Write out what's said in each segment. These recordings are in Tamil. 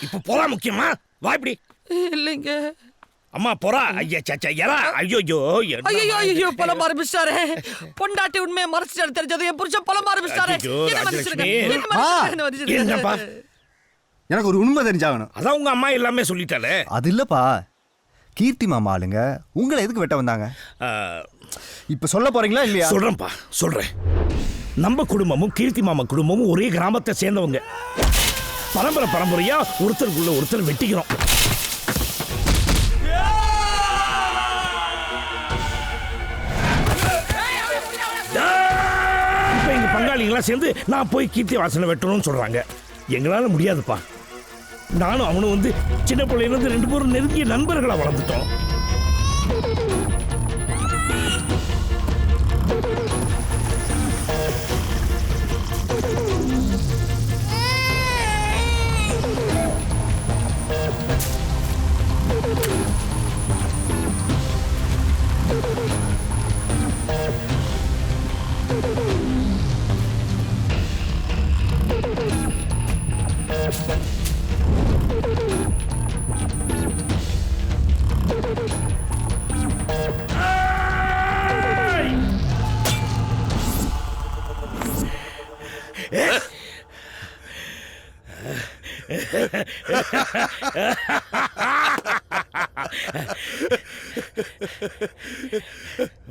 இப்ப போறா முக்கியமா? வா இப்படி. இல்லைங்க. அம்மா போறா. ஐயா சச்சா எரா. ஐயோ ஐயோ பலம் ஆரம்பிச்சாரே. பொண்டாட்டி உண்மையை மறைச்சிட்டாரு தெரிஞ்சது என் புருஷன் பலம் ஆரம்பிச்சாரே. என்னப்பா? எனக்கு ஒரு உண்மை தெரிஞ்சாகணும். அதான் உங்க அம்மா எல்லாமே சொல்லிட்டாலே. அது இல்லப்பா, கீர்த்தி மாமா ஆளுங்க உங்களை எதுக்கு வெட்ட வந்தாங்க? இப்ப சொல்ல போறீங்களா இல்லையா? சொல்றேன்ப்பா, சொல்றேன். நம்ம குடும்பமும் கீர்த்தி மாமா குடும்பமும் ஒரே கிராமத்தை சேர்ந்தவங்க. பரம்பரையா ஒருத்தருக்குள்ள ஒருத்தர் வெட்டிக்கிறோம். இப்ப எங்க பங்காளிகளா சேர்ந்து நான் போய் கீர்த்தி வாசனை வெட்டணும்னு சொல்றாங்க. எங்களால முடியாதுப்பா. நானும் அவனும் சின்ன பிள்ளையிலிருந்து 2 பேரும் நெருங்கிய நண்பர்களா வளர்ந்துட்டோம்.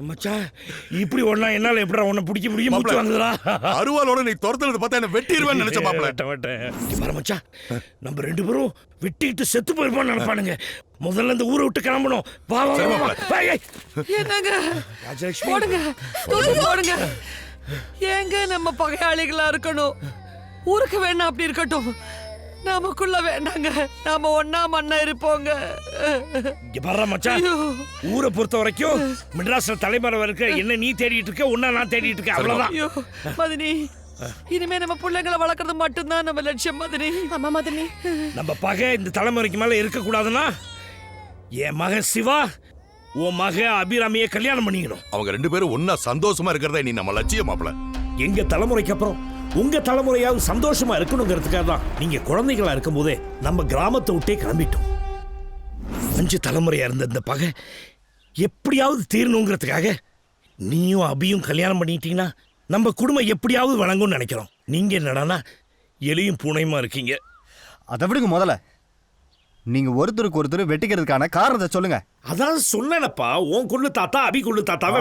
மச்சான், இப்படி ஒண்ணா என்னால எப்படிடா உன்னை பிடிக்க முடியும்? மூச்சு வாங்குதுடா. அருவாளோட நீ துரத்துறது பார்த்தா என்ன வெட்டிடுவேன்னு நினைச்ச மாப்ள. வர மச்சான், நம்ம 2 பேரும் வெட்டிட்டு செத்து போயிருப்போம்னு நினைப்பானுங்க. முதல்ல இந்த ஊரை விட்டு கிளம்பணும். வா வா வா. என்னங்க ராஜலட்சுமி, போடுங்க, தூக்கி போடுங்க. ஏங்க நம்ம பகையாளிகளா இருக்கணும்? ஊருக்கு வேணா அப்படி இருக்கட்டும், நமக்குள்ள வேண்டாங்க. நாம ஒன்னா மண்ணா இருப்போங்க. இங்க பாரு மச்சான், ஊரை பொறுத்த வரைக்கும் மெட்ராஸ்ல தலைமறைவா இருக்க என்ன நீ தேடிட்டு இருக்க, உன்ன நான் தேடிட்டு இருக்கேன். அவ்வளவுதான். ஐயோ மதினி, இனிமே நம்ம பிள்ளைங்களை வளர்க்கறது மட்டும்தான் நம்ம லட்சியம் மதினி. ஆமா மதினி, நம்ம பகை இந்த தலைமுறைக்கு மேல இருக்க கூடாதுன்னா என் மகன் சிவா உன் மக அபிராமியை கல்யாணம் பண்ணிக்கணும். அவங்க 2 பேரும் ஒன்னா சந்தோஷமா இருக்கிறதா நீ நம்ம லட்சியம் மாப்ள. எங்க தலைமுறைக்கு அப்புறம் உங்க தலைமுறையாவது சந்தோஷமா இருக்கணுங்கிறதுக்காக தான் நீங்க குழந்தைகளா இருக்கும் போதே நம்ம கிராமத்தை விட்டே கிளம்பிட்டோம். 5 தலைமுறையா இருந்த இந்த பகை எப்படியாவது தீரணுங்கிறதுக்காக நீயும் அபியும் கல்யாணம் பண்ணிட்டீங்கன்னா நம்ம குடும்பம் எப்படியாவது வழங்கும்னு நினைக்கிறோம். நீங்க என்னடானா எலியும் பூனையுமா இருக்கீங்க. அதை விடுங்க. முதல்ல நீங்க ஒருத்தருக்கு ஒருத்தர் வெட்டிக்கிறதுக்கான காரணத்தை சொல்லுங்க. அதான் சொன்னப்பா, உன் கொள்ளு தாத்தா அபி கொள்ளு தாத்தாவே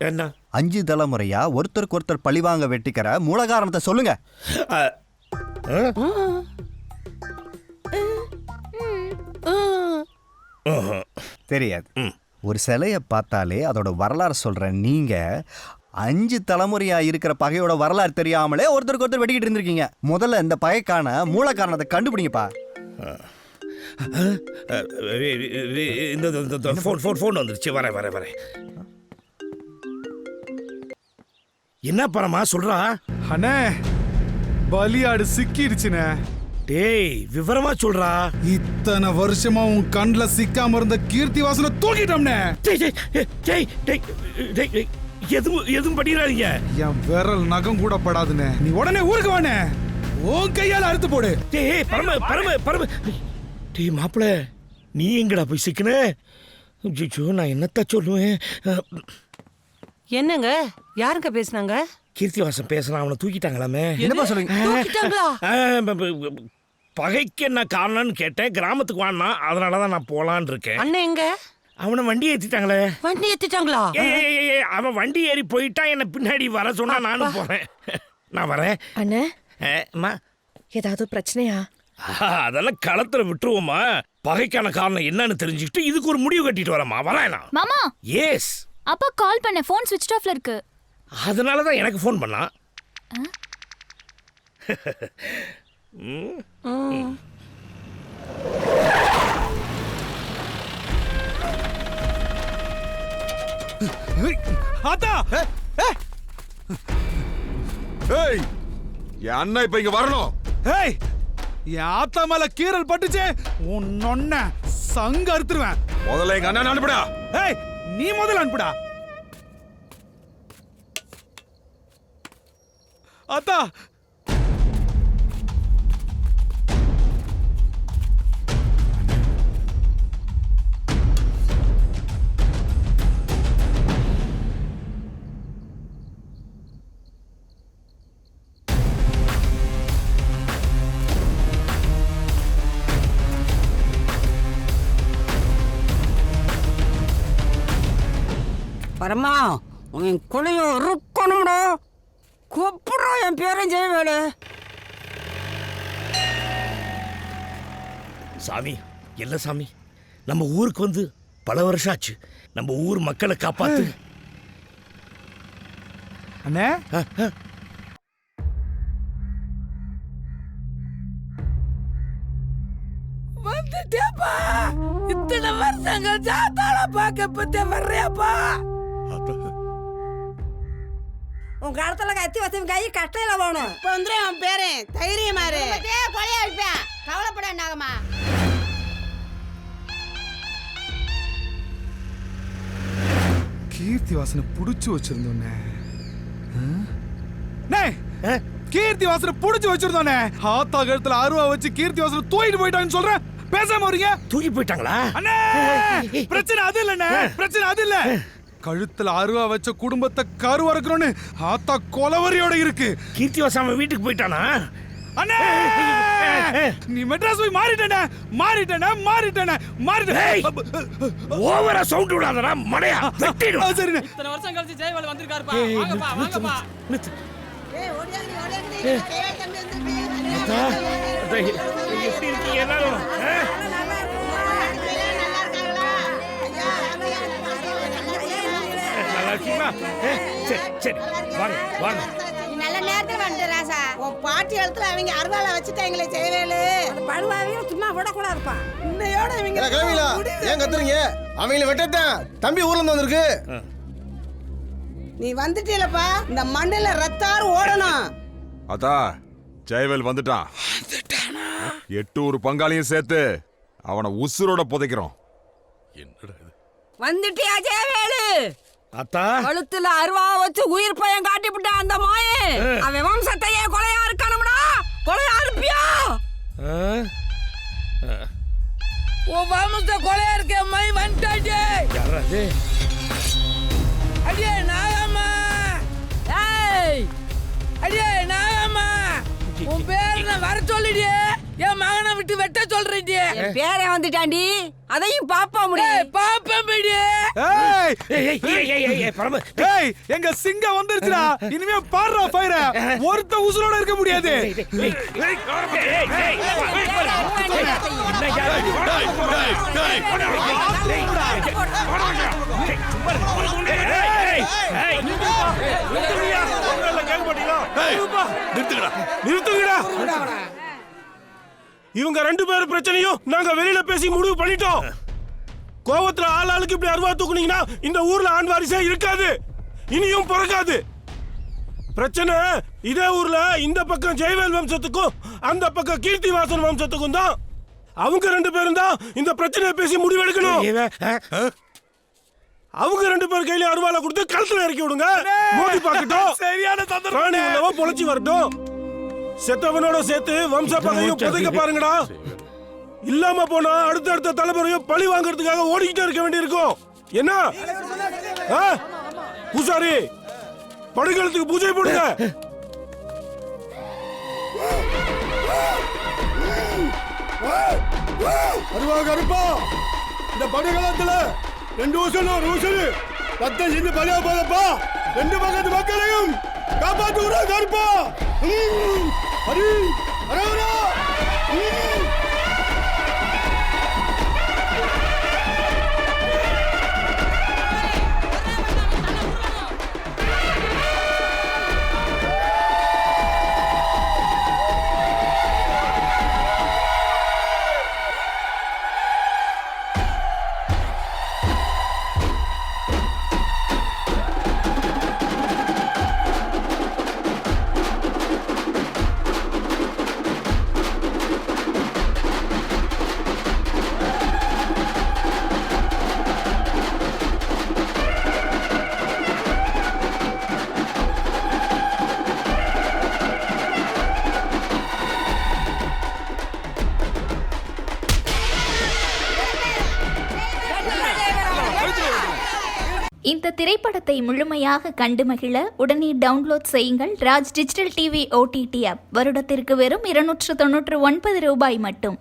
என்ன 5 தலைமுறையா ஒருத்தருக்கு ஒருத்தர் பழிவாங்க வெட்டிக்கிற மூல காரணத்தை சொல்லுங்க. தெரியாது. ஒரு சிலையை பார்த்தாலே அதோட வரலாறு சொல்ற நீங்க 5 தலைமுறையா இருக்கிற பகையோட வரலாறு தெரியாமலே ஒருத்தருக்கு ஒருத்தர் வெட்டிக்கிட்டு இருந்திருக்கீங்க. முதல்ல இந்த பகைக்கான மூல காரணத்தை கண்டுபிடிங்கப்பா. இந்த ஃபோன் வந்துருச்சு. வரேன். என்ன பரமா சொல்றா? அண்ணே, பலியாடு சிக்கிடுச்சுனே. டேய், விவரமா சொல்றா. இத்தனை வருஷமா உன் கண்ணுல சிக்காம இருந்த கீர்த்தி வாசனை தூக்கிட்டோம்னே. எதுவும் பண்ணிடாதீங்க. என் விரல் நகம் கூட படாதுனே. நீ உடனே ஊருக்கு வானே, உன் கையால அறுத்து போடு. டேய் பரம டேய் மாப்பிள, நீ எங்கடா போய் சிக்கன? நான் என்னத்த சொல்லுவேன்? என்னங்க, யாருங்க பேசுனாங்க? கீர்த்தி வாசன் பேசுறான். அவனை தூக்கிட்டாங்களாமே. என்னப்பா சொல்றீங்க? பகைக்கு என்ன காரணம்னு கேட்டேன். கிராமத்துக்கு வானா, அதனாலதான் நான் போலான்னு இருக்கேன். அண்ணன் எங்க? அவனை வண்டி ஏத்திட்டாங்களே. வண்டி ஏத்திட்டாங்களா? அவன் வண்டி ஏறி போயிட்டா என்ன பின்னாடி வர சொன்னா நானும் போறேன். நான் வரேன். அண்ணே, அம்மா, ஏதாவது பிரச்சனையா? அதெல்லாம் களத்துல விட்டுருவோமா. பகைக்கான காரணம் என்னன்னு தெரிஞ்சுக்கிட்டு இதுக்கு ஒரு முடிவு கட்டிட்டு வரமா. வரேன் மாமா. எஸ். அப்பா கால் பண்ண, போன் ஸ்விட்ச் ஆஃப்ல இருக்கு. அதனாலதான் எனக்கு போன் பண்ணா. ஆத்தா, ஏய், என் அண்ணா இப்ப இங்க வரணும். ஏய், என் ஆத்தா மேல கீரல் பட்டுச்சு, உன்னொன்ன சங்க அறுத்துருவேன். முதல்ல எங்க அண்ணன் அனுப்புடா. ஏய், நீ முதல்ல அனுப்புடா. அத்தா, வரமா உன் குழியும் இருக்கணும்டா. கூப்பிடுறா என் பேரும் ஜெயவேலு. சாமி இல்ல சாமி, நம்ம ஊருக்கு வந்து பல வருஷம் ஆச்சு. நம்ம ஊர் மக்களை காப்பாத்து. அண்ணே வந்துட்டேப்பா. இத்தனை வருஷங்க ஜாத்தால பாக்க பத்தே வர்றியாப்பா. உன் காலத்துல கத்தி வசம் கை கட்டையில போகணும். இப்ப வந்து அவன் பேரு தைரியமாரு கொலையா வைப்பேன். கவலைப்பட நாகமா. கீர்த்தி வாசனை புடிச்சு வச்சிருந்தோன்னே. கீர்த்தி வாசனை புடிச்சு வச்சிருந்தோன்னே. ஆத்தா கழுத்துல அருவா வச்சு கீர்த்தி வாசனை தூக்கிட்டு போயிட்டாங்கன்னு சொல்றேன். பேசாம வரீங்க? தூக்கி போயிட்டாங்களா? அண்ணே பிரச்சனை அது இல்லண்ணே, பிரச்சனை அது இல்ல. கழுத்துல அருவா வச்ச குடும்பத்தை கருவறுக்கணும்னு ஆத்தா கொலவரியோட இருக்கு. கீர்த்தி வாசன் வீட்டுக்கு போயிட்டானா? அண்ணே நீ மெட்ராஸ் போய் மாறிட்டேனே, மாறிட்டேனே, மாறிட்டேனே, மாறிட்டேன். ஓவரா சவுண்ட் விடாதடா மடையா, வெட்டிடு. சரிண்ணே. இத்தனை வருஷம் கழிச்சு ஜெயவேல் வந்திருக்காருப்பா. வாங்கப்பா வாங்கப்பா. ஏய் ஓடியாங்க ஓடியாங்க. எப்படி இருக்கீங்க எல்லாரும்? நல்லா இருக்கீங்களா? சரி சரி வாங்க வாங்க. நல்ல நேரத்துல வந்து ராசா. உன் பாட்டி இடத்துல அவங்க அருவாளை வச்சுட்டாங்களே ஜெயவேலு. அந்த பழுவாவையும் சும்மா விடக்கூடாதுப்பா. இன்னையோட இவங்க கிளவிலா ஏன் கத்துறீங்க? அவங்கள வெட்டத்தான் தம்பி ஊர்ல இருந்து வந்திருக்கு. நீ வந்துட்டீலப்பா. இந்த மண்ணுல ரத்தாறு ஓடணும். அதா ஜெயவேல் வந்துட்டான். 8 ஊர் பங்காளியும் சேர்த்து அவனை உசுரோட புதைக்கிறோம். வந்துட்டியா ஜெயவேலு? அத்தா கழுத்துல அருவா வச்சு உயிர் பையன் காட்டி விட்டான் அந்த மாயே. அவன் வம்சத்தையே கொலையா இருக்கணும்டா. கொலையா இருப்பியா? உன் வம்ச கொலையா இருக்க மை வந்துட்டாச்சே. யாராது? அடியே நாகம்மா. ஏய் அடியே நாகம்மா. உன் பேர் நான் வர சொல்லிடியே. என் மகனை விட்டு வெட்ட சொல்றீங்க. என் பேரே வந்துட்டாண்டி. அதையும் பாப்பா முடியும். பாப்பேன் பிடி. எங்க சிங்கம் வந்துருச்சுடா. இனிமே பாடுறா ஃபயர. ஒருத்த உசுரோட இருக்க முடியாது. இவங்க 2 பேரும் பிரச்சனையும் நாங்க வெளியில பேசி முடிவு பண்ணிட்டோம். கோவத்துல ஆளாளுக்கு இப்படி அருவா தூக்குனீங்கன்னா இந்த ஊர்ல ஆண் வாரிசே இருக்காது, இனியும் பிறக்காது. பிரச்சனை இதே ஊர்ல இந்த பக்கம் ஜெயவேல் வம்சத்துக்கும் அந்த பக்கம் கீர்த்தி வாசன் வம்சத்துக்கும் தான். அவங்க 2 பேரும் தான் இந்த பிரச்சனையை பேசி முடிவெடுக்கணும். அவங்க 2 பேர் கையில அருவாலை கொடுத்து கழுத்துல இறக்கி விடுங்க. மோதி பார்க்கட்டும். சரியான பிராணி உள்ளவன் பொழைச்சி வரட்டும். செத்தவனோட சேர்த்து வம்ச பகையும் புதைக்க பாருங்கடா. இல்லாம போனா அடுத்த தலைமுறையும் பழி வாங்குறதுக்காக ஓடிக்கிட்டே இருக்க வேண்டியிருக்கும். என்ன பூசாரி, படுகளத்துக்கு பூஜை போடுங்க. அருவா கருப்பா, இந்த படுகளத்துல 2 வருஷம் ஒரு வருஷம் ரத்தம் செஞ்சு பலியா போதப்பா. 2 பக்கத்து மக்களையும் காப்பாத்து விட கருப்பா. ஹரி ஹரஹரா. இந்த திரைப்படத்தை முழுமையாக கண்டு மகிழ உடனே டவுன்லோட் செய்யுங்கள் Raj digital TV OTT app. வருடத்திற்கு வெறும் 299 ரூபாய் மட்டும்.